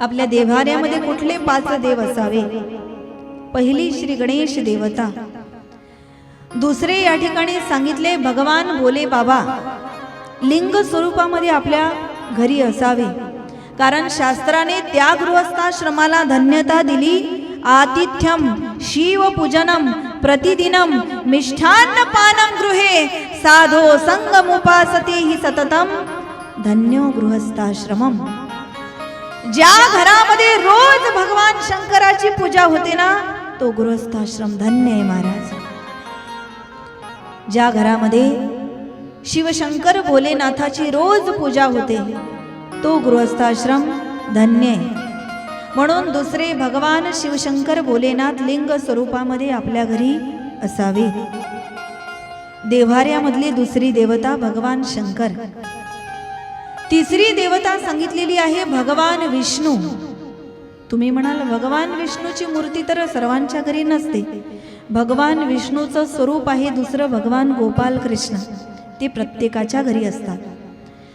आपल्या देव्हाऱ्यामध्ये कुठले 5 देव असावे? पहिली श्री गणेश देवता, दुसरे या ठिकाणी सांगितले भगवान भोले बाबा लिंग स्वरूपामध्ये आपल्या घरी असावे, कारण शास्त्राने त्या गृहस्थाश्रमाला धन्यता दिली. आतिथ्यम शिवपूजनम प्रतिदिनम मिष्ठान्न पानम गृहे साधो संगमुपासते हि सततम धन्यो गृहस्थाश्रमम. ज्या घरामध्ये रोज भगवान शंकराची पूजा होते ना, तो गृहस्थाश्रम धन्य आहे महाराज. ज्या घरामध्ये शिवशंकर भोलेनाथाची रोज पूजा होते, तो गृहस्थाश्रम धन्य आहे. म्हणून दुसरे भगवान शिवशंकर भोलेनाथ लिंग स्वरूपामध्ये आपल्या घरी असावे. देव्हाऱ्यामधली दुसरी देवता भगवान शंकर. तिसरी देवता सांगितलेली आहे भगवान विष्णू. तुम्ही म्हणाल भगवान विष्णूची मूर्ती तर सर्वांच्या घरी नसते. भगवान विष्णूचं स्वरूप आहे दुसरं भगवान गोपाल कृष्ण, ते प्रत्येकाच्या घरी असतात.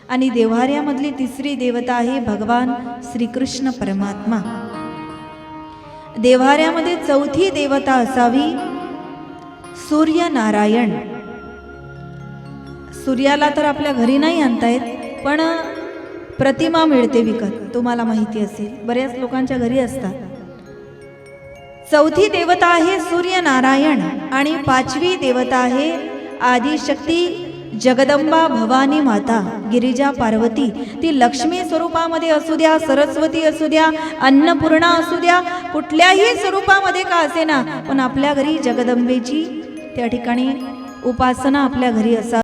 आणि देव्हाऱ्यामधली तिसरी देवता आहे भगवान श्रीकृष्ण परमात्मा. देव्हाऱ्यामध्ये चौथी देवता असावी सूर्यनारायण. सूर्याला तर आपल्या घरी नाही आणता येत, पण प्रतिमा मिळते विकत, तुम्हाला माहिती असेल, बऱ्याच लोकांच्या घरी असतात. चौथी देवता आहे सूर्यनारायण आणि 5वी देवता आहे आदिशक्ती जगदंबा भवानी माता गिरिजा पार्वती. ती लक्ष्मी स्वरूपामध्ये असू द्या, सरस्वती असू द्या, अन्नपूर्णा असू द्या, कुठल्याही स्वरूपामध्ये का असेना, पण आपल्या घरी जगदंबेची त्या ठिकाणी उपासना आपल्या घरी असावी.